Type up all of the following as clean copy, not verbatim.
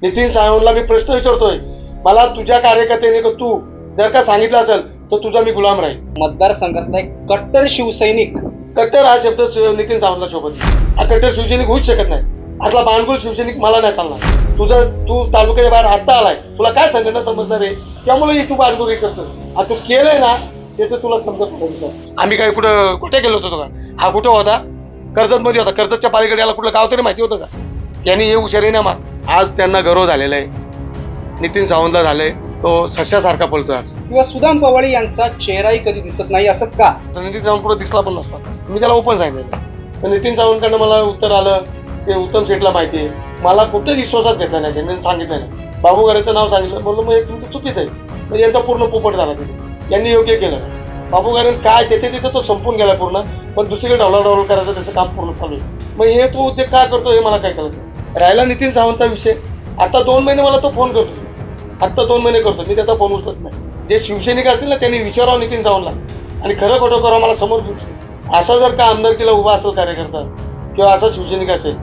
नितीन सावंतला मी प्रश्न विचारतोय, मला तुझ्या कार्यकर्त्याने तू जर का सांगितलं असेल तर तुझा मी गुलाम राहील. मतदारसंघातला एक कट्टर शिवसैनिक, कट्टर हा शब्द नितीन सावंतला शोभत नाही. हा कट्टर शिवसैनिक होऊच शकत नाही. असला बाणगुळ शिवसैनिक मला नाही चालणार. तू तालुक्याच्या बाहेर आता आलाय, तुला काय संघटना समजणार आहे, त्यामुळे तू बाणगुळी करतो. तू केलंय ना त्याचं तुला समजत नाही. आम्ही काय कुठे गेलो होतो का? हा कुठं होता? कर्जत मध्ये होता. कर्जतच्या पालीकडे याला कुठलं गाव तरी माहिती होतं का? यांनी हे हुशारी नाही मार. आज त्यांना गर्व झालेला आहे. नितीन सावंतला झालंय, तो सश्यासारखा पळतोय आज. किंवा सुदाम पवाळी यांचा चेहराही कधी दिसत नाही असं का? नितीन सावंत पुढे दिसला पण नसता. मी त्याला ओपन सांगितलं. तर नितीन सावंतकडनं मला उत्तर आलं ते उत्तम शेठला माहिती आहे. मला कुठे विश्वासात घेतला नाही, त्यांनी सांगितलं नाही. बाबू गारेचं नाव सांगितलं, म्हणलं मग तुमचं चुकीचं आहे. म्हणजे यांचा पूर्ण पोपट झाला. यांनी योग्य केलं. बाबू गारेन काय त्याच्या तिथं तो संपून गेला पूर्ण, पण दुसरीकडे ढवळाढवळ करायचं त्याचं काम पूर्ण चालू आहे. मग हे तो उद्योग काय करतो हे मला काय कळत. राहिला नितीन सावंतचा विषय, आता 2 महिने मला तो फोन करतो. आत्ता 2 महिने करतो मी, त्याचा फोन उचलत नाही. जे शिवसैनिक असतील ना त्यांनी विचारावं नितीन सावंतला आणि खरं खोटं करावं मला समोर घेऊन. असा जर का आमदारकीला उभा असेल कार्यकर्ता किंवा असा शिवसैनिक असेल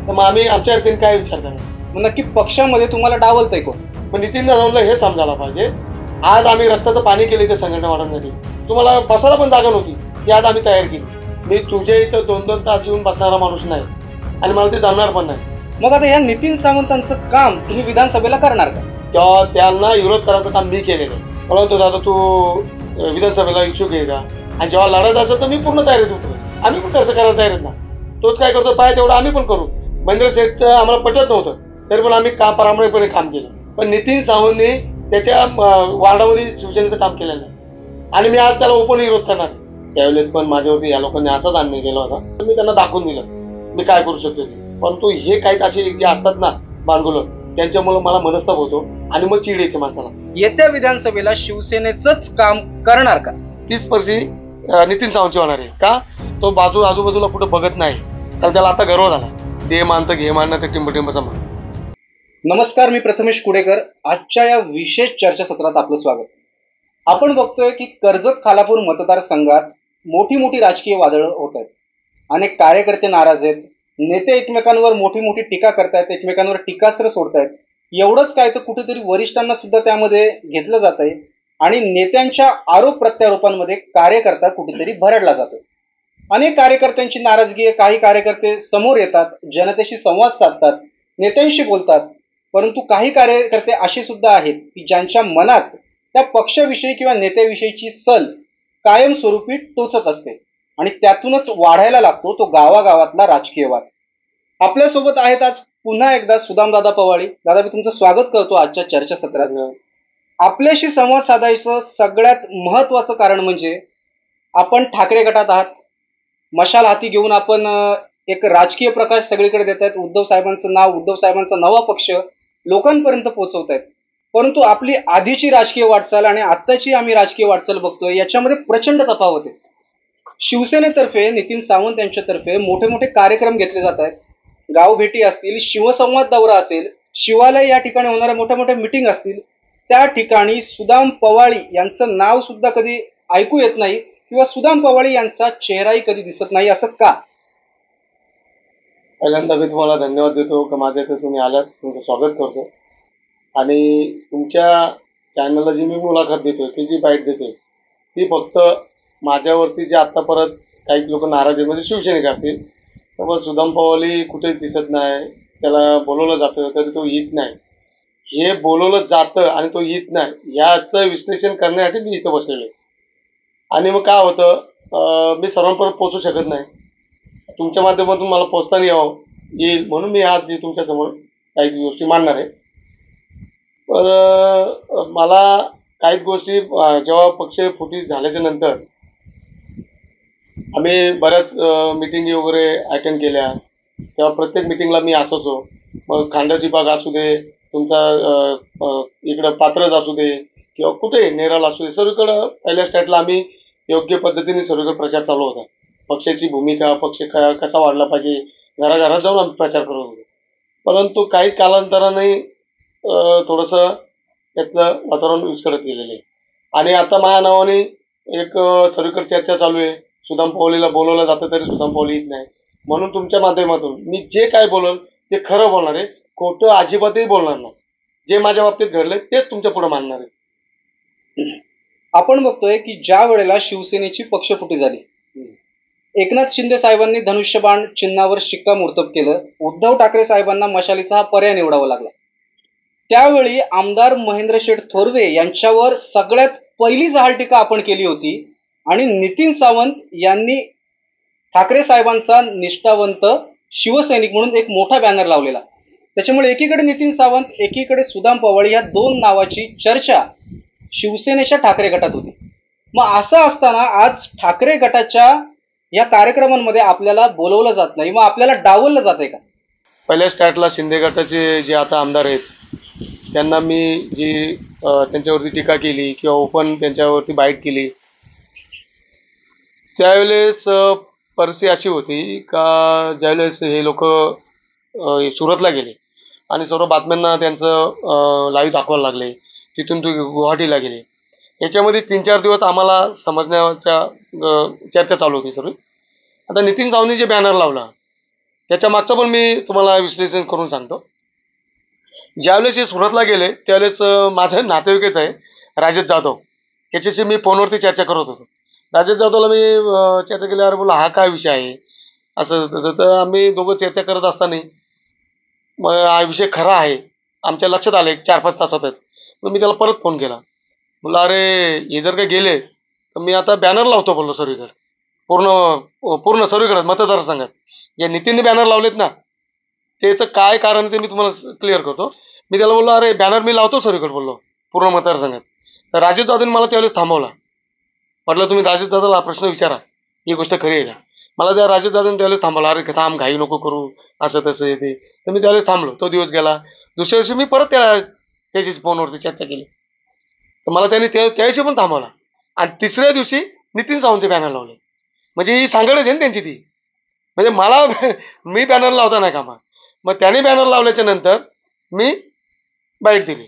तर मग आम्ही आमच्या अर्थीने काय विचार करणार. मग नक्की पक्षामध्ये तुम्हाला डावलतंय कोण? पण नितीन सावंतला हे समजायला पाहिजे, आज आम्ही रक्ताचं पाणी केले ते संघटना वाढवण्यासाठी. तुम्हाला बसायला पण जागा नव्हती, ती आज आम्ही तयार केली. मी तुझ्या इथं 2-2 तास येऊन बसणारा माणूस नाही आणि मला ते जमणार पण नाही. मग आता या नितीन सावंतांचं काम तुम्ही विधानसभेला करणार का? तेव्हा त्यांना विरोध करायचं काम मी केलेलं आहे. म्हणतो दादा तू विधानसभेला इच्छुक आहे का? आणि जेव्हा लढत असेल तर मी पूर्ण तयारीत होतो. आम्ही पण कसं करायला तयारीत ना. तोच काय करतो पाय तेवढं आम्ही पण करू. महेंद्र शेठचं आम्हाला पटत नव्हतं तरी पण आम्ही प्रामाणिकपणे काम केलं. पण नितीन सावंतने त्याच्या वार्डामध्ये शिवसेनेचं काम केलेलं नाही आणि मी आज त्याला ओपन विरोध करणार. त्यावेळेस पण माझ्यावरती या लोकांनी असाच अन्याय केला होता. मी त्यांना दाखवून दिलं मी काय करू शकतो ते. परंतु हे काही असे जे असतात ना बाणगुलं, त्यांच्यामुळे मला मनस्ताप होतो आणि मग चीड येते माणसाला. येत्या विधानसभेला शिवसेनेचंच काम करणार का? 30 वर्षी नितीन सावंतची होणार आहे का? तो आजूबाजूला कुठं बघत नाही, तर त्याला आता गर्व झाला. दे मानतं घे मानणं ते टिंबटिंबचा मान. नमस्कार, मी प्रथमेश कुडेकर. आजच्या या विशेष चर्चासत्रात आपलं स्वागत. आपण बघतोय की कर्जत खालापूर मतदारसंघात मोठी राजकीय वादळं होत आहेत. अनेक कार्यकर्ते नाराज आहेत. नेते एकमेकांवर मोठी टीका करतायत, एकमेकांवर टीकास्त्र सोडतायत. एवढंच काय तर कुठेतरी वरिष्ठांना सुद्धा त्यामध्ये घेतलं जात आहे आणि नेत्यांच्या आरोप प्रत्यारोपांमध्ये कार्यकर्ता कुठेतरी भरडला जातो. अनेक कार्यकर्त्यांची नाराजगी आहे. काही कार्यकर्ते समोर येतात, जनतेशी संवाद साधतात, नेत्यांशी बोलतात. परंतु काही कार्यकर्ते असे सुद्धा आहेत की ज्यांच्या मनात त्या पक्षाविषयी किंवा नेत्याविषयीची सल कायमस्वरूपी टोचत असते आणि त्यातूनच वाढायला लागतो तो गावागावातला राजकीय वाद. आपल्यासोबत आहेत आज पुन्हा एकदा सुदामदादा पवाळी. दादा, मी तुमचं स्वागत करतो आजच्या चर्चासत्रात. आपल्याशी संवाद साधायचं सगळ्यात महत्वाचं कारण म्हणजे आपण ठाकरे गटात आहात. मशाल हाती घेऊन आपण एक राजकीय प्रकाश सगळीकडे देत आहेत. उद्धव साहेबांचा नवा पक्ष लोकांपर्यंत पोहोचवत आहेत. परंतु आपली आधीची राजकीय वाटचाल आणि आत्ताची आम्ही राजकीय वाटचाल बघतोय याच्यामध्ये प्रचंड तफावत आहे. शिवसेनेतर्फे नितीन सावंत यांच्यातर्फे मोठे कार्यक्रम घेतले जात आहेत. गावभेटी असतील, शिवसंवाद दौरा असेल, शिवालय या ठिकाणी होणाऱ्या मोठ्या मीटिंग असतील, त्या ठिकाणी सुदाम पवाळी यांचं नाव सुद्धा कधी ऐकू येत नाही किंवा सुदाम पवाळी यांचा चेहराही कधी दिसत नाही असं का? पहिल्यांदा मी तुम्हाला धन्यवाद देतो की माझ्या इथे तुम्ही आलात. तुमचं स्वागत करतो आणि तुमच्या चॅनलला जी मी मुलाखत देतोय की जी बाईट देतोय ती फक्त माझ्यावरती जे आत्ता परत काही लोक नाराज आहेत म्हणजे शिवसैनिक असतील तर मग सुदाम पवाळी कुठेच दिसत नाही, त्याला बोलवलं जातं तरी तो येत नाही. हे बोलवलं जातं आणि तो येत नाही याचं विश्लेषण करण्यासाठी मी इथं बसलेलो आहे. आणि मग काय होतं, मी सर्वांपर्यंत पोहोचू शकत नाही. तुमच्या माध्यमातून मला पोचताना येईल म्हणून मी आज तुमच्यासमोर काही गोष्टी मांडणार आहे. तर मला काही गोष्टी जेव्हा पक्ष फुटी झाल्याच्या नंतर आम्ही बऱ्याच मिटिंगी वगैरे अटेंड केल्या. तेव्हा प्रत्येक मिटिंगला मी असायचो. मग खांडाची बाग असू दे, तुमचा इकडं पात्रच असू दे किंवा कुठे नेराल असू दे, सर्वीकडं पहिल्या स्टेटला आम्ही योग्य पद्धतीने सर्वीकडे प्रचार चालू होता. पक्षाची भूमिका, पक्ष कसा वाढला पाहिजे, घराघरात जाऊन आम्ही प्रचार करत होतो. परंतु काही कालांतराने थोडंसं त्यातलं वातावरण विस्कळत गेलेलं आहे आणि आता माझ्या नावाने एक सर्वीकडे चर्चा चालू आहे. सुदाम पवाळीला बोलवलं जातं तरी सुदाम पवाळी येत नाही. म्हणून तुमच्या माध्यमातून मी जे काय बोलल ते खरं बोलणार आहे, खोटं अजिबातही बोलणार नाही. जे माझ्या बाबतीत घडलंय तेच तुमच्या पुढे मांडणार आहे. आपण बघतोय की ज्या वेळेला शिवसेनेची पक्षफुटी झाली, एकनाथ शिंदे साहेबांनी धनुष्यबाण चिन्हावर शिक्कामोर्तब केलं. उद्धव ठाकरे साहेबांना मशालीचा हा पर्याय निवडावा लागला. त्यावेळी आमदार महेंद्र शेठ थोरवे यांच्यावर सगळ्यात पहिली जहाल टीका आपण केली होती आणि नितीन सावंत यांनी ठाकरे साहेबांचा निष्ठावंत शिवसैनिक म्हणून एक मोठा बॅनर लावलेला. त्याच्यामुळे एकीकडे नितीन सावंत, एकीकडे सुदाम पवार या दोन नावाची चर्चा शिवसेनेच्या ठाकरे गटात होती. मग असं असताना आज ठाकरे गटाच्या या कार्यक्रमांमध्ये आपल्याला बोलवलं जात नाही, मग आपल्याला डावललं जात आहे का? पहिल्या स्टार्टला शिंदे गटाचे जे आता आमदार आहेत त्यांना मी जी त्यांच्यावरती टीका केली किंवा ओपन त्यांच्यावरती बाईट केली, त्यावेळेस परिस्थिती अशी होती का ज्यावेळेस हे लोक सुरतला गेले आणि सर्व बातम्यांना त्यांचं लाईव्ह दाखवायला लागले, तिथून ते गुवाहाटीला गेले. याच्यामध्ये 3-4 दिवस आम्हाला समजण्याच्या चर्चा चालू होती सर्व. आता नितीन सावंतने जे बॅनर लावला त्याच्या मागचं पण मी तुम्हाला विश्लेषण करून सांगतो. ज्यावेळेस हे सुरतला गेले त्यावेळेस माझं नातेवाईकच आहे राजेश जाधव, याच्याशी मी फोनवरती चर्चा करत होतो. राजेश जाधवला मी चर्चा केली, अरे बोला हा काय विषय आहे असं तसं. तर आम्ही दोघं चर्चा करत असताना मग हा विषय खरा आहे आमच्या लक्षात आलं 4-5 तासातच. मग मी त्याला परत फोन केला, बोला अरे हे जर का गेले तर मी आता बॅनर लावतो बोललो सर्वीकडे, पूर्ण सर्वीकडे मतदारसंघात. जे नितीनने बॅनर लावलेत ना त्याचं काय कारण ते मी तुम्हाला क्लिअर करतो. मी त्याला बोललो अरे बॅनर मी लावतो सर्वीकडे बोललो पूर्ण मतदारसंघात. तर राजेश जाधवने मला त्यावेळेस थांबवला. म्हटलं तुम्ही राजेश जाधवला हा प्रश्न विचारा, ही गोष्ट खरी आहे का. मला त्या राजेश जाधवने त्यावेळेस थांबवला, अरे थांब घाई नको करू असं तसं येते. तर मी त्यावेळेस थांबलो. तो दिवस गेला. दुसऱ्या दिवशी मी परत त्याच्याशी फोनवरती चर्चा केली तर मला त्याने त्यावेळेशी पण थांबवला. आणि तिसऱ्या दिवशी नितीन सावंतचे बॅनर लावले. म्हणजे ही सांगडच आहे ना त्यांची ती. म्हणजे मला मी बॅनर लावता नाही कामा. मग त्याने बॅनर लावल्याच्या नंतर मी बाईट दिली,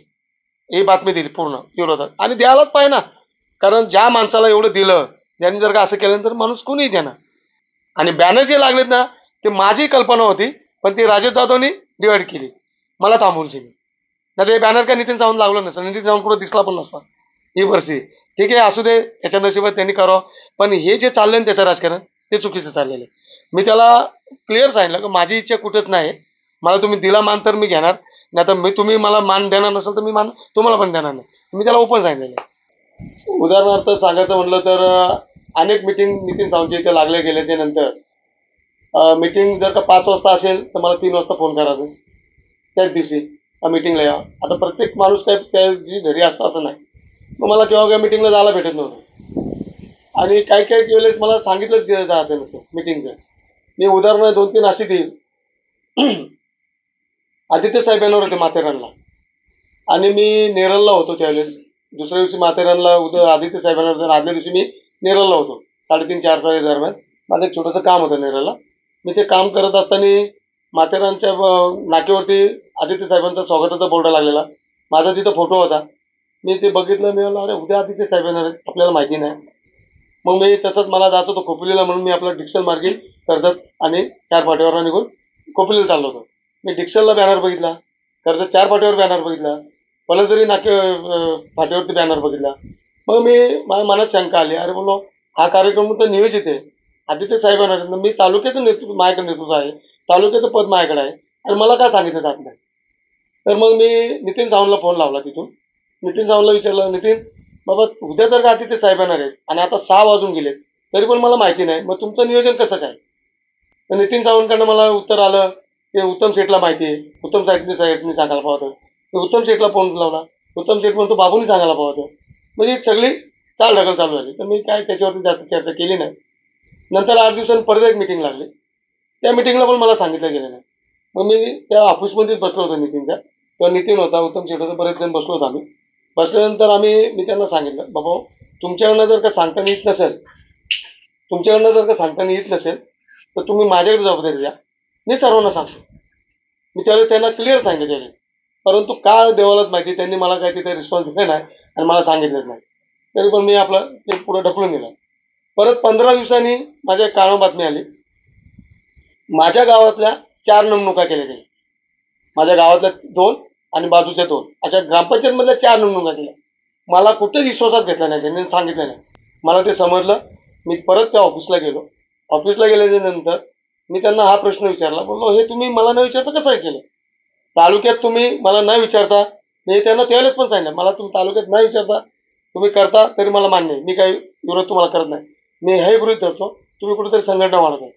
ही बातमी दिली पूर्ण विरोधात. आणि द्यायलाच पाहिजे ना, कारण ज्या माणसाला एवढं दिलं त्यांनी जर का असं केल्यानंतर माणूस कोणीही देणार. आणि बॅनर जे लागलेत ना ते माझी कल्पना होती, पण ती राजेश जाधवनी डिवाइड केली, मला थांबवून दिली. नाही ते बॅनर काय नितीन सावंत लागलं नसतं, नितीन सावंत कुठं दिसला पण नसता. ही परिस्थिती. ठीक आहे, असू दे, त्याच्या नशिबात त्यांनी करावं. पण हे जे चाललंय ना त्याचं राजकारण ते चुकीचं चाललेलं आहे. मी त्याला क्लिअर सांगितलं की माझी इच्छा कुठंच नाही. मला तुम्ही दिला मान तर मी घेणार, नाही तर तुम्ही मला मान देणार नसेल तर मी मान तुम्हाला पण देणार नाही. मी त्याला ओपन सांगितलेलं आहे. उदाहरणार्थ सांगायचं म्हटलं तर अनेक मिटिंग नितीन सावंतच्या इथे लागल्या गेल्याच्या नंतर मिटिंग जर का 5 वाजता असेल तर मला 3 वाजता फोन करायचा त्याच दिवशी मिटिंगला या. आता प्रत्येक माणूस काय त्या दिवशी घरी असतो असं नाही. मग मला केव्हा मिटिंगला जायला भेटत नव्हतं. आणि काही वेळेस मला सांगितलंच जायचं नसतं मिटिंगचं. मी उदाहरणं 2-3 अशी देईल. आदित्य साहेब येणार होते माथेरानला आणि मी नेरळला होतो त्यावेळेस. दुसऱ्या दिवशी माथेरानला आदित्य साहेब येणार होते, आदल्या दिवशी मी नेरळला होतो 3:30-4 दरम्यान. माझं एक छोटंसं काम होतं नेरळला. मी ते काम करत असताना माथेरानच्या नाक्यावरती आदित्य साहेबांचा स्वागताचा बोर्ड लागलेला, माझा तिथं फोटो होता. मी ते बघितलं, मी म्हणलं अरे उद्या आदित्य साहेब येणार आहेत, आपल्याला माहिती नाही. मग मी तसंच मला जायचं होतं खोपोलीला, म्हणून मी आपला डिक्सल मार्गे कर्जत आणि 4 फाट्यावर निघून खोपोलीला चाललो होतो. मी डिक्सलला बॅनर बघितला, कर्जत 4 फाट्यावर बॅनर बघितला, पलसदरी फाट्यावरती बॅनर बघितला. मग माझ्या मनात शंका आली, अरे बोलो हा कार्यक्रम तर नियोजित आहे, आदित्य साहेब येणार आहेत, मी तालुक्याचं माझ्याकडे नेतृत्व आहे, तालुक्याचं पद माझ्याकडे आहे आणि मला काय सांगितलं जात नाही. तर मग मी नितीन सावंतला फोन लावला. तिथून नितीन सावंतला विचारलं, नितीन बाबा उद्या जर का आदित्य साहेब येणार आहेत आणि आता 6 वाजून गेले तरी पण मला माहिती नाही, मग तुमचं नियोजन कसं काय. तर नितीन सावंतकडनं मला उत्तर आलं, ते उत्तम शेठला माहिती आहे, उत्तम साहेबनी सांगायला पाहतं. उत्तम शेठला फोन लावला, उत्तम शेठ म्हणतो बाबूनी सांगायला पाहतं. म्हणजे सगळी चाल ढकल चालू झाली. तर मी काय त्याच्यावरती जास्त चर्चा केली नाही. नंतर 8 दिवसांनी परत एक मिटिंग लागली. त्या मिटिंगला पण मला सांगितलं गेलं नाही. मग मी त्या ऑफिसमध्येच बसलो होतो नितीनच्या. तो नितीन होता, उत्तम शेठ होता, बरेच जण बसलो होतो आम्ही. बसल्यानंतर मी त्यांना सांगितलं, बाबा तुमच्याकडनं जर का सांगताना येत नसेल तर तुम्ही माझ्याकडे जबाबदारी द्या, मी सर्वांना सांगतो. मी त्यावेळेस त्यांना क्लिअर सांगितलं. परंतु का देवालाच माहिती, त्यांनी मला काही तिथे रिस्पॉन्स दिला नाही आणि मला सांगितलंच नाही. तरी पण मी आपलं ते पुढे ढकलून दिलं. परत 15 दिवसांनी माझ्या कानावर बातमी आली, माझ्या गावातल्या 4 नेमणुका केल्या गेल्या. माझ्या गावातल्या 2 आणि बाजूच्या 2 अशा ग्रामपंचायत मधल्या 4 निवडणुका केल्या. मला कुठेच विश्वासात घेतलं नाही, त्यांनी सांगितलं नाही. मला ते समजलं. मी परत त्या ऑफिसला गेलो. ऑफिसला गेल्याच्या नंतर मी त्यांना हा प्रश्न विचारला. बोललो, हे तुम्ही मला न विचारता कसं काय केलं? तालुक्यात तुम्ही मला न विचारता, मी त्यांना त्यावेळेस पण सांगितलं, मला तुम्ही तालुक्यात न विचारता तुम्ही करता तरी मला मान्य आहे. मी काही विरोध तुम्हाला करत नाही. मी हे गृहीत धरतो तुम्ही कुठेतरी संघटना वाढत आहे.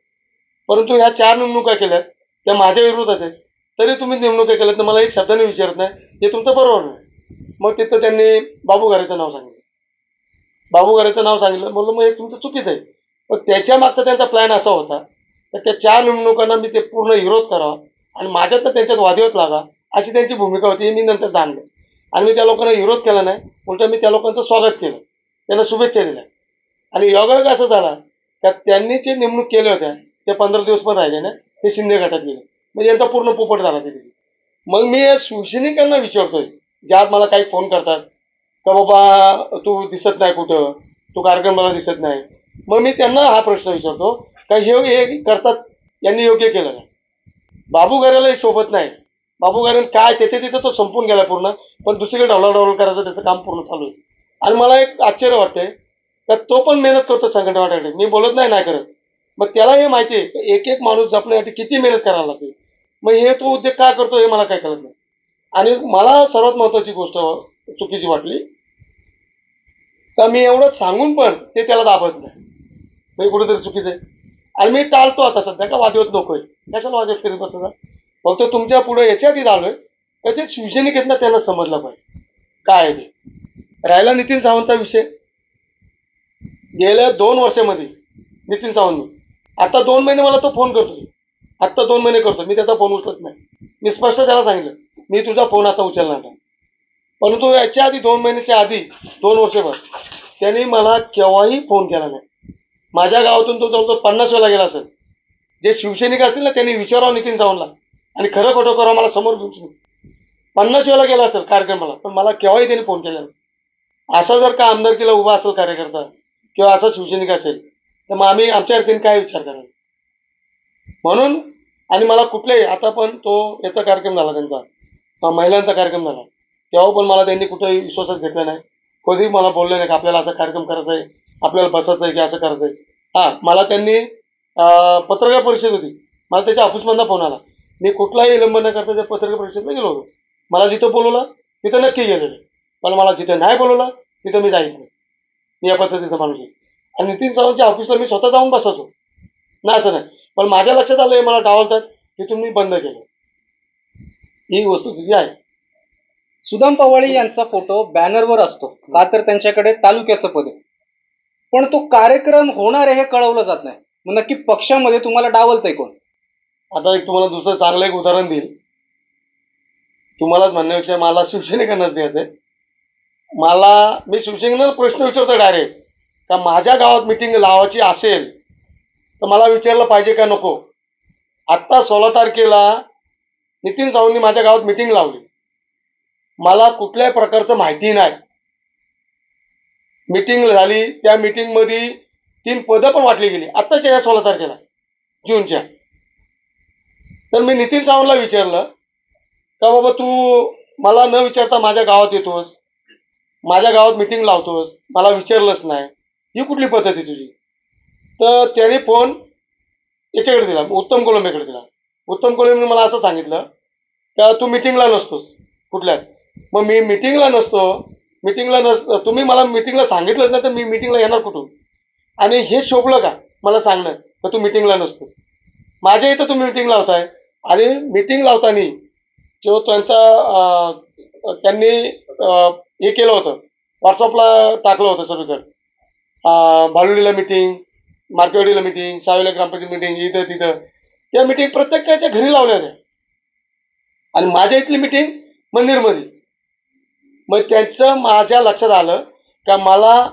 परंतु ह्या 4 निवडणुका केल्यात त्या माझ्या विरोधात आहेत. तरी तुम्ही निवडणुका केल्यात तर मला एक शब्दाने विचारत नाही, हे तुमचं बरोबर नाही. मग तिथं त्यांनी बाबू घारेचं नाव सांगितलं. बाबू घारेचं नाव सांगितलं. बोललो, मग हे तुमचं चुकीचं आहे. पण त्याच्या मागचा त्यांचा प्लॅन असा होता तर त्या 4 निवडणुकांना मी ते पूर्ण विरोध करावा आणि माझ्यात तर त्यांच्यात वादविवाद लागा अशी त्यांची भूमिका होती. हे मी नंतर जाणलं आणि मी त्या लोकांना विरोध केला नाही, उलट मी त्या लोकांचं स्वागत केलं, त्यांना शुभेच्छा दिल्या. आणि योगायोग असं झाला का त्यांनी जे नेमणूक केल्या होत्या ते 15 दिवस पण राहिले ना, ते शिंदे गटात गेले. म्हणजे यांचा पूर्ण पोपट झाला ते दिवशी. मग मी या शिवसैनिकांना विचारतोय, ज्यात मला काही फोन करतात का बाबा तू दिसत नाही कुठं, तू कार्यक्रमाला दिसत नाही. मग मी त्यांना हा प्रश्न विचारतो का हे करतात यांनी योग्य केलं नाही. बाबू घरालाही सोबत नाही. बाबू घराने काय त्याच्या तिथं तो संपून गेला पूर्ण, पण दुसरीकडे ढवळाढवळ करायचं त्याचं काम पूर्ण चालू आहे. आणि मला एक आश्चर्य वाटतंय का तो पण मेहनत करतो संघटना वाटायला. मी बोलत नाही करत. मग त्याला हे माहिती आहे एक एक माणूस जपण्यासाठी किती मेहनत करायला लागते. मग हे तो उद्योग काय करतो हे मला काय कळत नाही. आणि मला सर्वात महत्वाची गोष्ट चुकीची वाटली का मी एवढं सांगून पण ते त्याला दाबत नाही. म्हणजे कुठेतरी चुकीचं आहे. आणि मी टाळतो आता सध्या का वादविवाद नकोय. कशाला वादविवाद करीत बसता. फक्त तुमच्या पुढे याच्यासाठी आलोय त्याचे शिवसैनिक आहेत ना, त्यांना समजलं पाहिजे काय आहे ते. राहिला नितीन सावंतचा विषय. गेल्या 2 वर्षामध्ये नितीन सावंत आता 2 महिने मला तो फोन करतोय. आत्ता 2 महिने करतो मी त्याचा फोन उचलत नाही. मी स्पष्ट त्याला सांगितलं मी तुझा फोन आता उचलणार नाही. परंतु याच्या आधी 2 महिन्याच्या आधी 2 वर्षभर त्यांनी मला केव्हाही फोन केला नाही. माझ्या गावातून तो जवळजवळ 50 वेळा गेला असेल. जे शिवसैनिक असतील ना त्यांनी विचारावं नितीन सावंतला आणि खरं खोटं करावं मला समोर घेऊन 50 वेळा गेला असेल कार्यक्रमाला, पण मला केव्हाही त्यांनी फोन केला नाही. असा जर का आमदारकीला उभा असेल कार्यकर्ता किंवा असा शिवसैनिक असेल तर मग आम्ही आमच्या अर्थीने काय विचार करायला म्हणून. आणि मला कुठल्याही आता पण तो याचा कार्यक्रम झाला त्यांचा महिलांचा कार्यक्रम झाला तेव्हा पण मला त्यांनी कुठेही विश्वासात घेतला नाही. कधी मला बोलले नाही की आपल्याला असा कार्यक्रम करायचा आहे, आपल्याला बसायचं आहे की असं करायचं आहे. हां, मला त्यांनी पत्रकार परिषद होती, मला त्याच्या ऑफिसमधला फोन आला. मी कुठलाही विलंब न करता त्या पत्रकार परिषदेला गेलो होतो. मला जिथं बोलवलं तिथं नक्की गेलेलं, पण मला जिथं नाही बोलवलं तिथं मी जायचं. मी या पद्धतीचा माणूस आहे. आणि नितीन सावंतच्या ऑफिसला मी स्वतः जाऊन बसायचो ना, असं नाही. पण माझ्या लक्षात आलं मला डावलतात तिथून मी बंद केलं. ही वस्तुस्थिती आहे. सुदाम पवाळे यांचा फोटो बॅनरवर असतो का तर त्यांच्याकडे तालुक्याचं पद आहे, पण तो कार्यक्रम होणार आहे हे कळवलं जात नाही. मग नक्की पक्षामध्ये तुम्हाला डावलतंय कोण? आता एक तुम्हाला दुसरं चांगलं एक उदाहरण देईल. तुम्हालाच म्हणण्यापेक्षा मला शिवसैनिकांनाच द्यायचंय. मी शिवसैनिकांना प्रश्न विचारतो डायरेक्ट का माझ्या गावात मिटिंग लावायची असेल तर मला विचारलं पाहिजे का नको. आत्ता 16 तारखेला नितीन सावंतनी माझ्या गावात मिटिंग लावली. मला कुठल्याही प्रकारचं माहिती नाही. मिटिंग झाली, त्या मिटिंग मध्ये 3 पदं पण वाटली गेली आत्ताच्या या 16 तारखेला जूनच्या. तर मी नितीन सावंतला विचारलं का बाबा तू मला न विचारता माझ्या गावात येतोस, माझ्या गावात मिटिंग लावतोस, मला विचारलंच नाही, ही कुठली पद्धत आहे तुझी. तर त्याने फोन याच्याकडे दिला, उत्तम कोळंबेकडे दिला. उत्तम कोळंबेने मला असं सांगितलं का तू मिटिंगला नसतोस कुठल्यात. मग मी मिटिंगला नसतो, तुम्ही मला मिटिंगला सांगितलंच नाही तर मी मिटिंगला येणार कुठून. आणि हे शोभलं का मला सांगणं का तू मिटिंगला नसतोस. माझ्या इथं तुम्ही मिटिंग लावताय आणि मिटिंग लावताना जो त्यांनी हे केलं होतं, व्हॉट्सअपला टाकलं होतं सगळीकडे, भालुडीला मिटिंग, मार्केवाडीला मिटिंग, सावेला ग्रामपंचायत मिटिंग, इथं तिथं. त्या मिटिंग प्रत्येकाच्या घरी लावल्या होत्या आणि माझ्या इथली मिटिंग मंदिरमध्ये. मग त्यांचं माझ्या लक्षात आलं का मला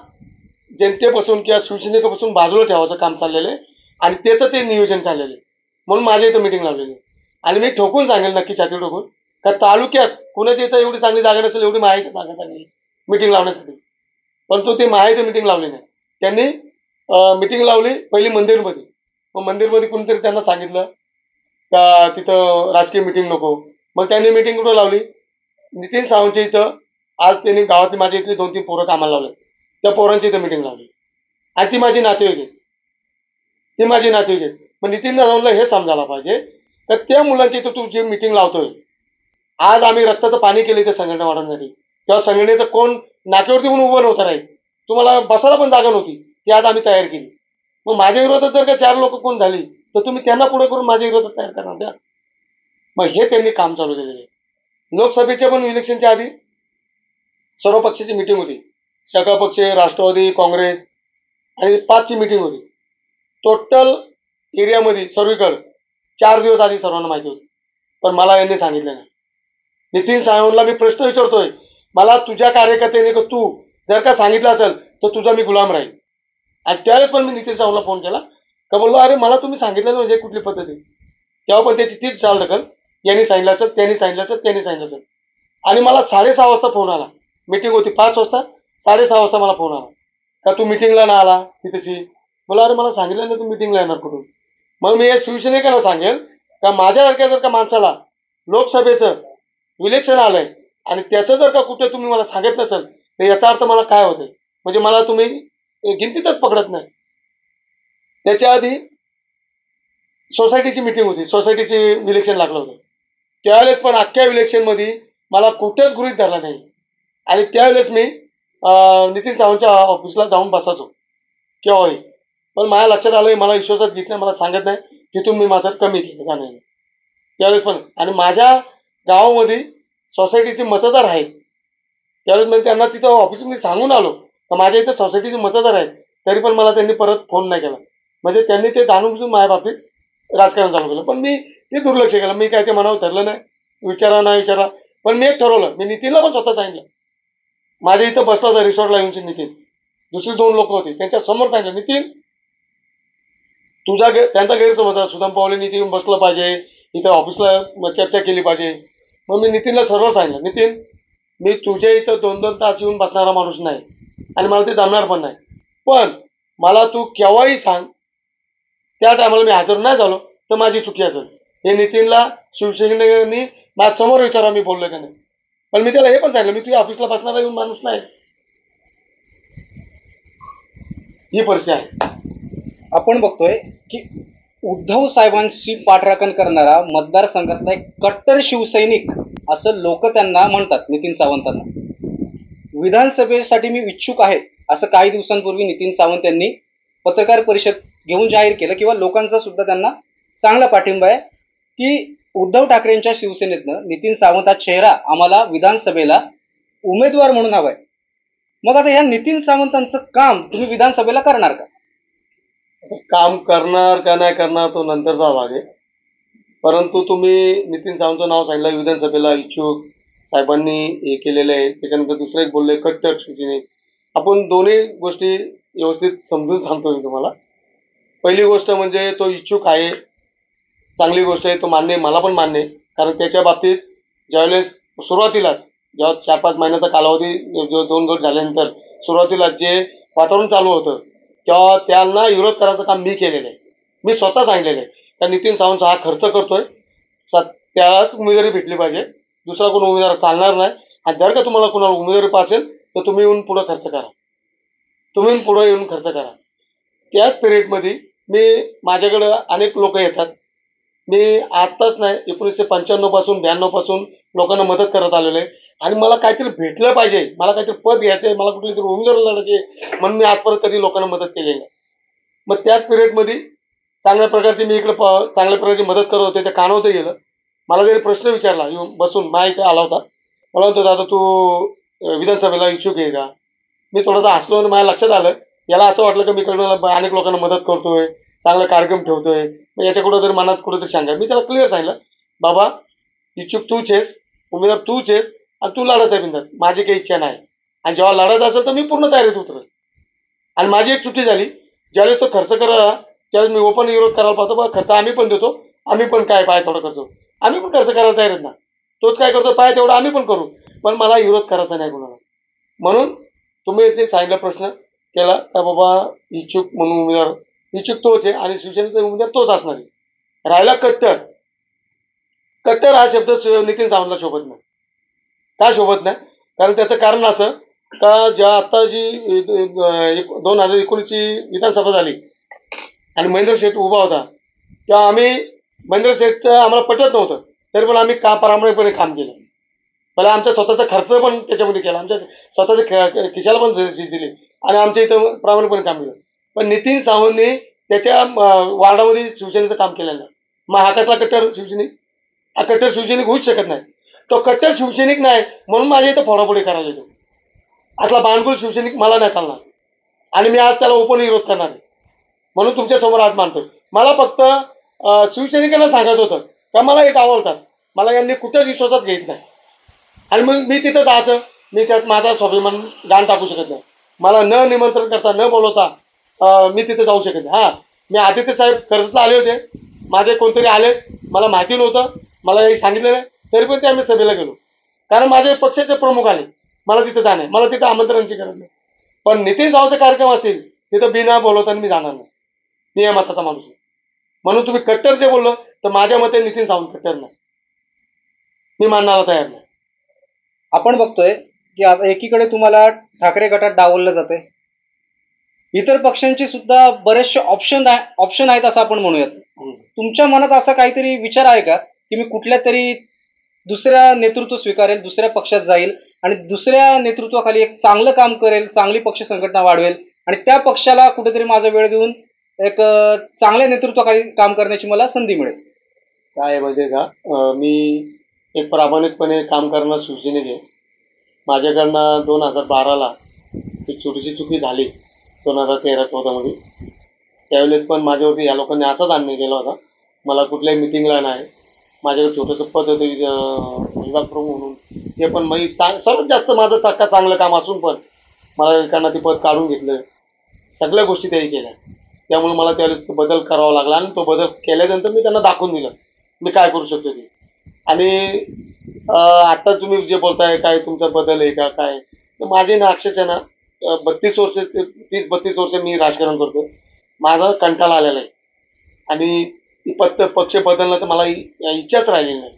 जनतेपासून किंवा शिवसैनिकापासून बाजूला ठेवायचं काम चाललेलं आहे आणि त्याचं ते नियोजन चाललेलं आहे. म्हणून माझ्या इथं मिटिंग लावलेली आहे. आणि मी ठोकून सांगेल, नक्की छाती ठोकून, का तालुक्यात कुणाच्या इथं एवढी चांगली जागा नसेल एवढी माहिती सांगायला मिटिंग लावण्यासाठी. पण तो ते माहिती मिटिंग लावली नाही. त्यांनी मिटिंग लावली पहिली मंदिरमध्ये. मग मंदिरमध्ये कुणीतरी त्यांना सांगितलं का तिथं राजकीय मिटिंग नको, मग त्यांनी मिटिंग कुठं लावली, नितीन सावंतच्या इथं. आज त्यांनी गावातली माझ्या इथली 2-3 पोरं कामाला लावले, त्या पोरांची इथं मिटिंग लावली आणि ती माझी नातेवाईक आहे, ती माझी नातेवाईक आहे. मग नितीन सावंतला हे समजायला पाहिजे तर त्या मुलांची इथं तू जे मिटिंग लावतोय, आज आम्ही रक्ताचं पाणी केलं इथे संघटना वाढवण्यासाठी, तेव्हा संघटनेचं कोण नाक्यावरती पण उभं नव्हतं राहील, तुम्हाला बसायला पण जागा नव्हती, ती आज आम्ही तयार केली. मग माझ्या विरोधात जर का 4 लोक कोण झाली तर तुम्ही त्यांना पुढे करून माझ्या विरोधात तयार करणार द्या. मग हे त्यांनी काम चालू केलेलं आहे. लोकसभेच्या पण इलेक्शनच्या आधी सर्व पक्षाची मिटिंग होती, सगळा पक्ष, राष्ट्रवादी, काँग्रेस आणि 5ची मिटिंग होती. टोटल एरियामध्ये सर्वीकडे 4 दिवस आधी सर्वांना माहिती होती, पण मला यांनी सांगितलं नाही. नितीन सावंतला मी प्रश्न विचारतोय, मला तुझ्या कार्यकर्त्याने तू जर का सांगितलं असेल तर तुझा मी गुलाम राहील. आणि त्यावेळेस पण मी नितीन सावंतला फोन केला का बोललो, अरे मला तुम्ही सांगितलं ना म्हणजे कुठली पद्धती, तेव्हा पण त्याची तीच चाल ढकल, यांनी सांगितलं असेल, त्यांनी सांगितलं असेल, त्यांनी सांगितलं असेल. आणि मला 6:30 वाजता फोन आला, मिटिंग होती 5 वाजता, 6:30 वाजता मला फोन आला का तू मिटिंगला ना आला तिथेशी. बोला अरे मला सांगितलं ना तू मिटिंगला येणार कुठून. मग मी शिवसेनेकडे सांगेल का माझ्यासारख्या जर का माणसाला लोकसभेचं इलेक्शन आलंय आणि त्याचं जर का कुठे तुम्ही मला सांगत नसेल तर याचा अर्थ मला काय होते, म्हणजे मला तुम्ही गिनतीतच पकडत नाही. त्याच्या आधी सोसायटीची मिटिंग होती, सोसायटीची इलेक्शन लागलं होतं, त्यावेळेस पण अख्ख्या इलेक्शनमध्ये मला कुठेच गृहीत धरला नाही. आणि त्यावेळेस मी नितीन सावंतच्या ऑफिसला जाऊन बसायचो केव्हा होईल, पण माझ्या लक्षात आलं मला विश्वासात घेत नाही, मला सांगत नाही, तिथून मी मात्र कमी केलं जाणार त्यावेळेस पण. आणि माझ्या गावामध्ये सोसायटीचे मतदार आहेत, त्यावेळेस मी त्यांना तिथं ऑफिसमध्ये सांगून आलो तर माझ्या इथं सोसायटीचे मतदार आहेत, तरी पण मला त्यांनी परत फोन नाही केला. म्हणजे त्यांनी ते जाणून बुजून माझ्या बाबतीत राजकारण चालू केलं, पण मी ते दुर्लक्ष केलं. मी काय ते मनावर ठरलं नाही, विचारा नाही विचारा, पण मी एक ठरवलं, मी नितीनला पण स्वतः सांगितलं. माझ्या इथं बसला होता रिसॉर्टला येऊन नितीन, दुसरी 2 लोक होते, त्यांच्या समोर सांगितलं, नितीन तुझा त्यांचा गैरसमज होता, सुदाम पवालेंनी इथे येऊन बसलं पाहिजे, इथं ऑफिसला चर्चा केली पाहिजे. मग मी नितीनला सरळ सांगितलं, नितीन मी तुझ्या इथं 2-2 तास येऊन बसणारा माणूस नाही आणि मला ते जमणार पण नाही, पण मला तू केव्हाही सांग, त्या टायमाला मी हजर नाही झालो तर माझी चुकी असेल. हे नितीनला शिवसेनेनी माझ्या समोर विचारा मी बोललो का नाही, पण मी त्याला हे पण सांगितलं, मी तुझ्या ऑफिसला बसणारा येऊन माणूस नाही. ही परिस्थिती आहे. आपण बघतोय की उद्धव साहेबांची पाठराखण करणारा मतदारसंघातला एक कट्टर शिवसैनिक असं लोक त्यांना म्हणतात, नितीन सावंतांना. विधानसभेसाठी मी इच्छुक आहे असं काही दिवसांपूर्वी नितीन सावंत यांनी पत्रकार परिषद घेऊन जाहीर केलं, किंवा लोकांचा सुद्धा त्यांना चांगला पाठिंबा आहे की उद्धव ठाकरेंच्या शिवसेनेतनं नितीन सावंत हा चेहरा आम्हाला विधानसभेला उमेदवार म्हणून हवाय. मग आता या नितीन सावंतांचं काम तुम्ही विधानसभेला करणार का? काम करणार का नाही करणार तो नंतरचा भाग आहे, परंतु तुम्ही नितीन सावंतचं नाव सांगितलं विधानसभेला इच्छुक, साहेबांनी हे केलेलं आहे. त्याच्यानंतर दुसरं एक बोलले कट्टर शिवसेने. आपण दोन्ही गोष्टी व्यवस्थित समजून सांगतो मी तुम्हाला. पहिली गोष्ट म्हणजे तो इच्छुक आहे, चांगली गोष्ट आहे, तो मान्य आहे, मला पण मान्य आहे. कारण त्याच्या बाबतीत ज्यावेळेस सुरुवातीलाच जेव्हा 4-5 महिन्याचा कालावधी जो 2 गट झाल्यानंतर सुरुवातीला जे वातावरण चालू होतं तेव्हा त्यांना विरोध करायचं काम मी केलेलं आहे. मी स्वतः सांगितलेलं आहे का नितीन सावंत हा खर्च करतोय, त्यालाच उमेदवारी भेटली पाहिजे, दुसरा कोण उमेदवार चालणार नाही. आणि जर का तुम्हाला कोणाला उमेदवारी पाहिजेल तर तुम्ही येऊन पुढं खर्च करा, तुम्ही पुढे येऊन खर्च करा. त्याच पिरियडमध्ये मी माझ्याकडे अनेक लोक येतात. मी आत्ताच नाही 1995 पासून 92 पासून लोकांना मदत करत आलेलो आहे. आणि मला काहीतरी भेटलं पाहिजे, मला काहीतरी पद घ्यायचं आहे, मला कुठली तरी उमेदवार लढायचे म्हणून मी आजपर्यंत कधी लोकांना मदत केलेली नाही. मग त्याच पिरियडमध्ये चांगल्या प्रकारची मी इकडे चांगल्या प्रकारची मदत करत होते, त्याच्या कानावरती गेलं. मला जरी प्रश्न विचारला येऊन बसून, माझ्या इथे आला होता, मला म्हणतो दादा तू विधानसभेला इच्छुक आहे का. मी थोडंसं हसलो आणि माझ्या लक्षात आलं याला असं वाटलं की मी कडून अनेक लोकांना मदत करतोय, चांगला कार्यक्रम ठेवतोय, मग याच्या कुठंतरी मनात कुठेतरी सांगा. मी त्याला क्लिअर सांगितलं, बाबा इच्छुक तूच आहेस, उमेदवार तूच आहेस आणि तू लढत आहे बिंदास, माझी काही इच्छा नाही. आणि जेव्हा लढत असेल तर मी पूर्ण तयारीत उतरेल. आणि माझी एक चुकी झाली, ज्यावेळेस तो खर्च करायला त्यावेळेस मी ओपन विरोध करायला पाहतो, बघा खर्च आम्ही पण देतो, आम्ही पण काय पाय तेवढं करतो, आम्ही पण खर्च करायला तयार आहेत ना, तोच काय करतो पाय तेवढं आम्ही पण करू, पण मला विरोध करायचा नाही कोणाला. म्हणून तुम्ही जे सांगितलं प्रश्न केला का बाबा इच्छुक म्हणून उमेदवार इच्छुक तोच आहे आणि शिवसेनेचा उमेदवार तोच असणार आहे. राहिला कट्टर, कट्टर हा शब्द नितीन सावंतला शोभत नाही. का शोभत नाही? कारण त्याचं कारण असं का ज्या आता जी 2019ची विधानसभा झाली आणि महेंद्र शेठ उभा होता, तेव्हा आम्ही महेंद्र शेठचं आम्हाला पटत नव्हतं, तरी पण आम्ही प्रामाणिकपणे काम केलं. मला आमच्या स्वतःचा खर्च पण त्याच्यामध्ये केला, आमच्या स्वतःच्या खिशाला पण झीज दिली आणि आमच्या इथं प्रामाणिकपणे काम केलं. पण नितीन सावंतने त्याच्या वार्डामध्ये शिवसेनेचं काम केलेलं नाही. मग हा कसला कट्टर शिवसैनिक? हा कट्टर शिवसैनिक होऊच शकत नाही. तो कट्टर शिवसैनिक नाही म्हणून माझ्या इथं फोडाफोडी करायला येतो. असला बाणकुळ शिवसैनिक मला नाही चालणार आणि मी आज त्याला ओपन विरोध करणार आहे. म्हणून तुमच्या समोर आज मानतोय. मला फक्त शिवसैनिकांना सांगत होतं का मला एक आवडतात, मला यांनी कुठेच विश्वासात घेत नाही आणि मग मी तिथं जायचं. मी त्यात माझा स्वाभिमान गाण टाकू शकत नाही. मला न निमंत्रण करता न बोलवता मी तिथं जाऊ शकत नाही. मी आदित्य साहेब कर्जतला आले होते, माझे कोणतरी आले, मला माहिती नव्हतं, मला काही सांगितलं नाही, तरी पण ते आम्ही सभेला गेलो कारण माझे पक्षाचे प्रमुख आले. मला तिथं जाणे, मला तिथं आमंत्रणाची गरज नाही. पण नितीन सावंतचे कार्यक्रम असतील तिथं बिना बोलवताना मी जाणार नाही. मी या मताचा माणूस आहे. म्हणून तुम्ही कट्टर जे बोललं तर माझ्या मते नितीन सावंत कट्टर नाही, मी मानणारा तयार नाही. आपण बघतोय की आता एकीकडे तुम्हाला ठाकरे गटात डावललं जाते, इतर पक्षांची सुद्धा बरेचसे ऑप्शन आहेत असं आपण म्हणूयात. तुमच्या मनात असा काहीतरी विचार आहे का की मी कुठल्या तरी दुसऱ्या नेतृत्व स्वीकारेल, दुसऱ्या पक्षात जाईल आणि दुसऱ्या नेतृत्वाखाली एक चांगलं काम करेल, चांगली पक्ष संघटना वाढवेल आणि त्या पक्षाला कुठेतरी माझा वेळ देऊन एक चांगल्या नेतृत्वाखाली काम करण्याची मला संधी मिळेल? काय म्हणजे का मी एक प्रामाणिकपणे काम करणार शिवसैनिक आहे. माझ्याकडनं 2012ला एक छोटीशी चुकी झाली 2013-14 त्यावेळेस पण माझ्यावरती या लोकांनी असाच अन्याय केला होता. मला कुठल्याही मिटिंगला नाही, माझ्याकडे छोटंसं पद होतं विभाग प्रमुख म्हणून, ते पण मी सर्वात जास्त माझं चांगलं काम असून पण मला एकांना ते पद काढून घेतलं. सगळ्या गोष्टी त्यांनी केल्या, त्यामुळे मला त्यावेळेस तो बदल करावा लागला आणि तो बदल केल्यानंतर मी त्यांना दाखवून दिलं मी काय करू शकतो ते. आणि आता तुम्ही जे बोलताय काय तुमचा बदल आहे का काय, तर माझे ना अक्षरशः ना 30-32 वर्ष मी राजकारण करतो. माझा कंटाळा आलेला आहे आणि पक्ष बदलणं तर मला इच्छाच राहिलेली नाही.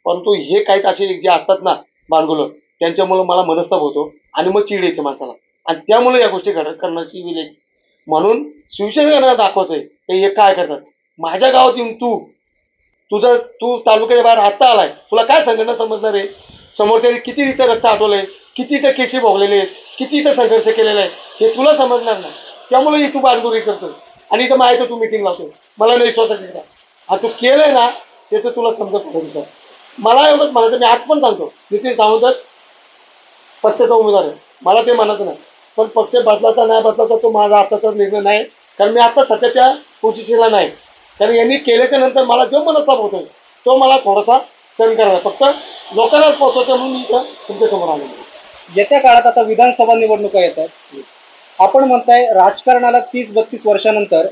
परंतु हे काही असे जे असतात ना बांडगुलं, त्यांच्यामुळे मला मनस्ताप होतो आणि मग चीड येते माणसाला आणि त्यामुळे या गोष्टी करण्याची वेळ येते. म्हणून शिवसेनेला दाखवायचं आहे ते हे काय करतात. माझ्या गावात येऊन तू तालुक्याच्या बाहेर आत्ता आलाय, तुला काय संघटना समजणार आहे? समोरच्याने किती इथं रक्त आटवलंय, किती इथं केशी भोगलेले आहेत, किती इथं संघर्ष केलेला आहे, हे तुला समजणार नाही. त्यामुळे तू बांधगुरी करतोय आणि इथं माहिती तू मिटिंग लावतोय, मला नाही विश्वासात घेतला. हा तू केलंय ना ते तर तुला समजत नाही. मला एवढंच म्हणायचं, मी आज पण सांगतो नितीन सावंतच पक्षाचा उमेदवार आहे, मला ते म्हणायचं नाही. पण पक्ष बदलाचा नाही बदलाचा तो माझा आताचा निर्णय नाही, कारण मी आता सध्या त्या पोझिशनला नाही. कारण यांनी केल्याच्या नंतर मला जो मनस्ताप होतोय तो मला थोडासा सहन करायला, फक्त लोकांना पोहोचवतो म्हणून मी इथं तुमच्यासमोर आलो. येत्या काळात आता विधानसभा निवडणुका येत आहेत, आपण म्हणताय राजकारणाला 30-32 वर्षानंतर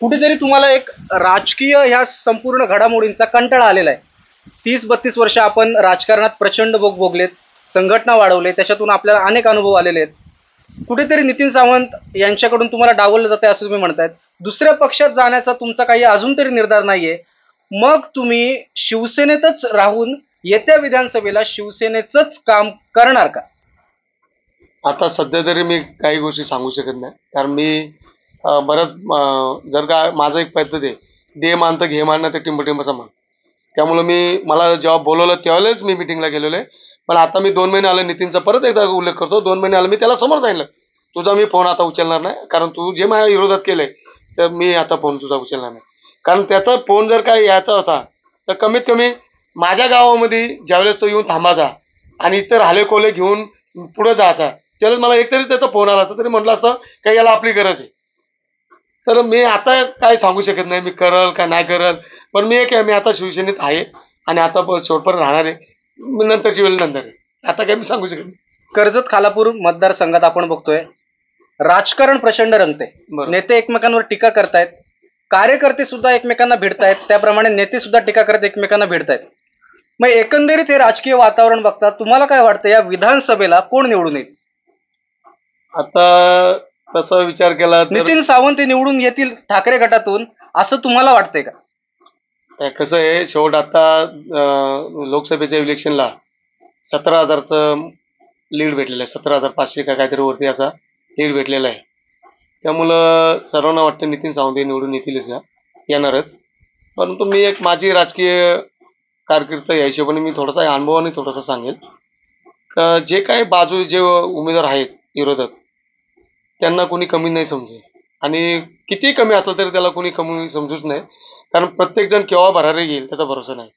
कुठेतरी तुम्हाला एक राजकीय ह्या संपूर्ण घडामोडींचा कंटाळा आलेला आहे. 30-32 वर्ष आपण राजकारणात प्रचंड भोगलेत, संघटना वाढवले, त्याच्यातून आपल्याला अनेक अनुभव आलेले आहेत. कुठेतरी नितीन सावंत यांच्याकडून तुम्हाला डावललं जाते असं तुम्ही म्हणतायत. दुसऱ्या पक्षात जाण्याचा तुमचा काही अजून तरी निर्धार नाहीये, मग तुम्ही शिवसेनेतच राहून येत्या विधानसभेला शिवसेनेचंच काम करणार का? आता सध्या तरी मी काही गोष्टी सांगू शकत नाही, कारण मी बरंच जर का माझं एक पद्धत आहे, दे मानतं घे मानणं ते टिंबटिंबाचा मान. त्यामुळं मला जेव्हा बोलवलं त्यावेळेस मी मिटिंगला गेलेलो आहे. पण आता मी 2 महिने आले, नितीनचा परत एकदा उल्लेख करतो, 2 महिने आले मी त्याला समोर सांगितलं तुझा मी फोन आता उचलणार नाही, कारण तू जे माझ्या विरोधात केलंय तर मी आता फोन तुझा उचलणार नाही. कारण त्याचा फोन जर काय याचा होता तर कमीत कमी माझ्या गावामध्ये ज्यावेळेस तो येऊन थांबायचा आणि इतर हाले कोले घेऊन पुढे जायचा, त्यावेळेस मला एकतरी त्याचा फोन आला असता तरी म्हटलं असतं काय याला आपली गरज आहे. तर मी आता काय सांगू शकत नाही मी करल का नाही करल, पण मी आता शिवसेनेत आहे आणि आता शेवटपर्यंत राहणार आहे. नंतरची वेळ नंतर आहे, आता काय मी सांगू शकत नाही. कर्जत खालापूर मतदारसंघात आपण बघतोय राजकारण प्रचंड रंगते, नेते एकमेकांवर टीका करतायत, कार्यकर्ते सुद्धा एकमेकांना भिडतायत, त्याप्रमाणे नेते सुद्धा टीका करत एकमेकांना भिडतायत. मग एकंदरीत हे राजकीय वातावरण बघता तुम्हाला काय वाटतं, या विधानसभेला कोण निवडून येईल? आता तसा विचार केला तर नितीन सावंत हे निवडून येतील ठाकरे गटातून असं तुम्हाला वाटतंय का? काय कसं आहे, शेवट आता लोकसभेच्या इलेक्शनला 17,000चं लीड भेटलेलं आहे. 17,500 का काहीतरी वरती असा लीड भेटलेला आहे. त्यामुळं सर्वांना वाटतं नितीन सावंत हे निवडून येतीलच का, येणारच. परंतु मी एक माझी राजकीय कारकीर्द या हिशोबाने मी थोडासा अनुभवाने थोडासा सांगेल का जे काही बाजू जे उमेदवार आहेत विरोधक त्यांना कोणी कमी नाही समजे आणि किती कमी असलं तरी त्याला कोणी कमी समजूच नाही. कारण प्रत्येकजण केव्हा भरारी येईल त्याचा भरोसा नाही.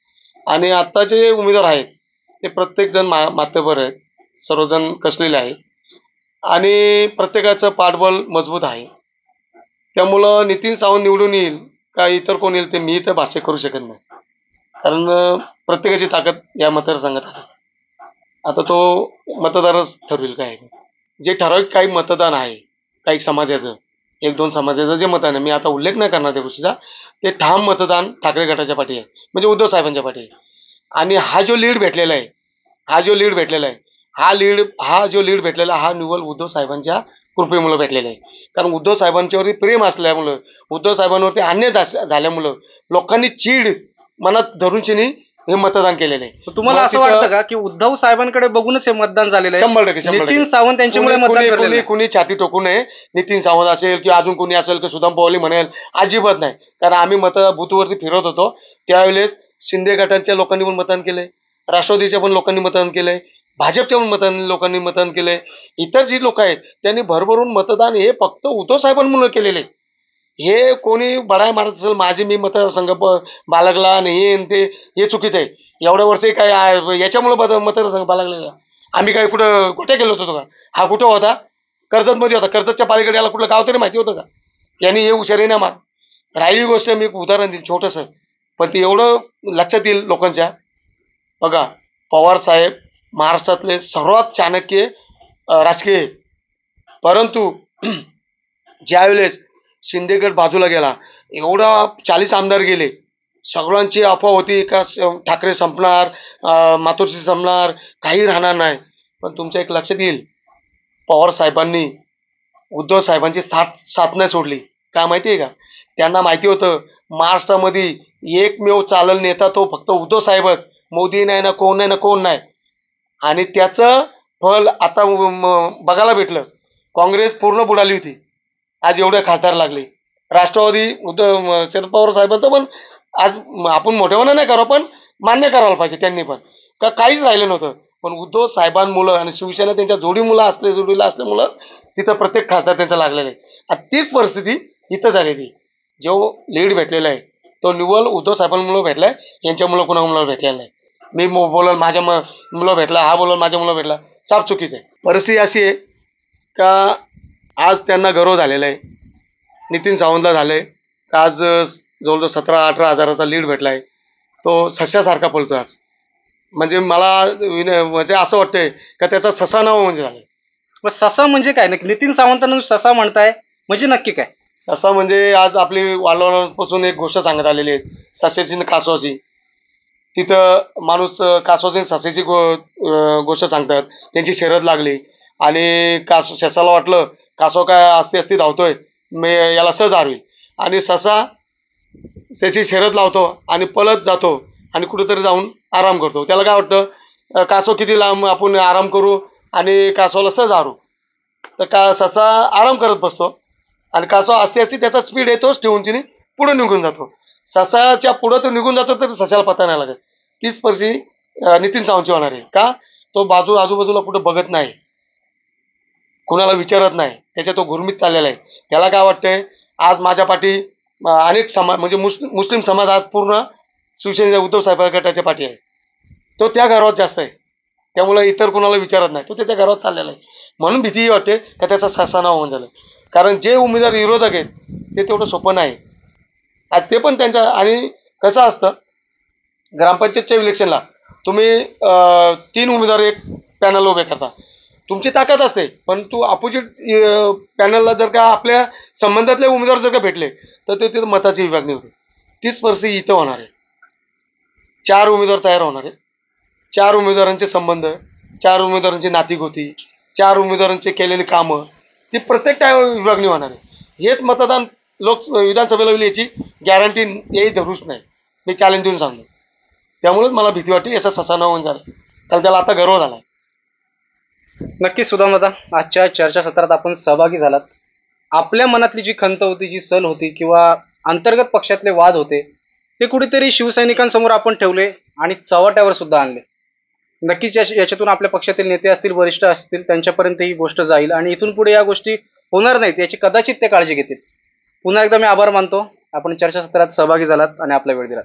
आणि आता जे उमेदवार आहेत ते प्रत्येकजण मातबर आहेत, सर्वजण कसलेले आहेत आणि प्रत्येकाचं पाठबळ मजबूत आहे. त्यामुळं नितीन सावंत निवडून येईल का इतर कोण येईल ते मी तर भाष्य करू शकत नाही. कारण प्रत्येकाची ताकद या मतदारसंघात आहे. आता तो मतदारच ठरवेल काय आहे. जे ठराविक काही मतदान आहे काही समाजाचं, 1-2 समाजाचं जे मतदान आहे, मी आता उल्लेख नाही करणार त्या गोष्टीचा, ते ठाम मतदान ठाकरे गटाच्या पाठी आहे, म्हणजे उद्धव साहेबांच्या पाठी आहे. आणि हा जो लीड भेटलेला आहे हा जो लीड भेटलेला हा निव्वळ उद्धव साहेबांच्या कृपेमुळे भेटलेला आहे. कारण उद्धव साहेबांच्यावरती प्रेम असल्यामुळं, उद्धव साहेबांवरती अन्याय झाल्यामुळं लोकांनी चीड मनात धरूनशिनी हे मतदान केलेलं आहे. तुम्हाला असं वाटतं का की उद्धव साहेबांकडे बघूनच हे मतदान झालेलं आहे? 100% नितीन सावंत त्यांच्यामुळे मतदान करलेलं आहे. कुणी छाती टोकू नये. नितीन सावंत असेल किंवा अजून कोणी असेल की सुदाम पवाली म्हणेल, अजिबात नाही. कारण आम्ही बूथवरती फिरत होतो त्यावेळेस शिंदे गटांच्या लोकांनी पण मतदान केलंय, राष्ट्रवादीच्या पण लोकांनी मतदान केलंय, भाजपच्या पण लोकांनी मतदान केलंय. इतर जी लोक आहेत त्यांनी भरभरून मतदान हे फक्त उद्धव साहेबांमुळे केलेले. हे कोणी बडाय मारत असेल माझे मी मतदारसंघ बाळगला नाही हे चुकीचं आहे. एवढ्या वर्षी काय याच्यामुळे मतदारसंघ बाळगलेला. आम्ही काय कुठं कुठे गेलो होतो का? हा कुठं होता? कर्जतमध्ये होता. कर्जतच्या पालीकडे याला कुठलं गाव तरी माहिती होतं का? यांनी हे हुशारी नाही मार. राहिली गोष्ट मी एक उदाहरण देईल छोटंसं, पण ते एवढं लक्षात येईल लोकांच्या. बघा, पवार साहेब महाराष्ट्रातले सर्वात चाणक्य राजकीय आहेत. परंतु ज्यावेळेस शिंदेगड बाजूला गेला, एवढा 40 आमदार गेले, सगळ्यांची अफवा होती का ठाकरे संपणार, मातोश्री संपणार, काही राहणार नाही. पण तुमच्या एक लक्षात येईल, पवार साहेबांनी उद्धव साहेबांची साथ नाही सोडली. का माहिती आहे का? त्यांना माहिती होतं महाराष्ट्रामध्ये एकमेव चालल नेता तो फक्त उद्धव साहेबच, मोदी नाही ना कोण नाही. आणि त्याचं फल आता बघायला भेटलं. काँग्रेस पूर्ण बुडाली होती, आज एवढे खासदार लागले. राष्ट्रवादी शरद पवार साहेबांचं पण आज आपण मोठेपणा नाही करावं, पण मान्य करायला पाहिजे त्यांनी पण, का काहीच राहिलं नव्हतं. पण उद्धव साहेबांमुळं आणि शिवसेना त्यांच्या जोडीला असल्यामुळं तिथं प्रत्येक खासदार त्यांचा लागलेला आहे. आणि तीच परिस्थिती इथं झालेली. जो लीड भेटलेला आहे तो निव्वळ उद्धव साहेबांमुळे भेटलाय, यांच्यामुळं कुणामुळं भेटलेला नाही. मी बोलल माझ्या मुलं भेटला, हा बोलल माझ्या मुलं भेटला, साफ चुकीचं आहे. परिस्थिती अशी आहे का आज त्यांना गौरव झालेला आहे. नितीन सावंतला झालंय आज जवळजवळ 17-18 हजाराचा लीड भेटलाय. तो सश्यासारखा पळतो आज. म्हणजे मला म्हणजे असं वाटतंय का त्याचा ससा नाव म्हणजे झालं. मग ससा म्हणजे काय? नितीन सावंतांना ससा म्हणताय म्हणजे नक्की काय? ससा म्हणजे आज आपली वाढवण्यापासून एक गोष्ट सांगत आलेली आहे, सस्याची आणि कासवाची. तिथं माणूस कासवाची आणि सस्याची गोष्ट सांगतात. त्यांची शर्यत लागली आणि ससाला वाटलं कासव काय असते धावतोय, मी याला सहज हरवेल. आणि ससा त्याची शर्यत लावतो आणि पळत जातो आणि कुठेतरी जाऊन आराम करतो. त्याला काय वाटतं कासव किती लांब आपण आराम करू आणि कासवाला सहज हारू. तर ससा आराम करत बसतो आणि कासव असते त्याचा स्पीड येतोच ठेवून पुढे निघून जातो. ससाच्या पुढं तो निघून जातो तर सशाला पता नाही लागत. तीच परिस्थिती नितीन सावंतची होणार आहे. का? तो आजूबाजूला कुठं बघत नाही, कुणाला विचारत नाही, त्याच्या तो घुरमीत चाललेला आहे. त्याला काय वाटतंय आज माझ्या पाठी अनेक समाज म्हणजे मुस्लिम समाज आज पूर्ण शिवसेनेच्या उद्धव साहेब गटाच्या पाठी आहे. तो त्या गर्वात जास्त आहे, त्यामुळे इतर कुणाला विचारत नाही, तो त्याच्या गर्वात चाललेला आहे. म्हणून भीती वाटते का त्याचा ससा नाव होऊन झालं. कारण जे उमेदवार विरोधक आहेत ते तेवढं सोपं नाही आज. ते पण त्यांच्या आणि कसं असतं ग्रामपंचायतच्या इलेक्शनला तुम्ही 3 उमेदवार एक पॅनल उभे करता, तुमची ताकद असते. पण तू अपोजिट पॅनलला जर का आपल्या संबंधातले उमेदवार जर का भेटले तर ते तिथं मताची विभागणी होते. तीच परिस्थिती इथं होणार आहे. 4 उमेदवार तयार होणार आहे. 4 उमेदवारांचे संबंध, 4 उमेदवारांची नातीगोती, 4 उमेदवारांचे केलेली कामं, ती प्रत्येक टाइम विभागणी होणार आहे. हेच मतदान विधानसभेला याची गॅरंटी येई धरूच नाही. मी चॅलेंज देऊन सांगतो. त्यामुळेच मला भीती वाटते याचा ससा न होऊन झाला, कारण त्याला आता गर्व झाला. नक्कीच सुदाम दादा, आजच्या चर्चासत्रात आपण सहभागी झालात. आपल्या मनातली जी खंत होती, जी सल होती किंवा अंतर्गत पक्षातले वाद होते, ते कुठेतरी शिवसैनिकांसमोर आपण ठेवले आणि चव्हाट्यावर सुद्धा आणले. नक्कीच याच्यातून आपल्या पक्षातील नेते असतील, वरिष्ठ असतील, त्यांच्यापर्यंत ही गोष्ट जाईल आणि इथून पुढे या गोष्टी होणार नाहीत याची कदाचित ते काळजी घेतील. पुन्हा एकदा मी आभार मानतो. आपण चर्चासत्रात सहभागी झालात आणि आपला वेळ दिलात.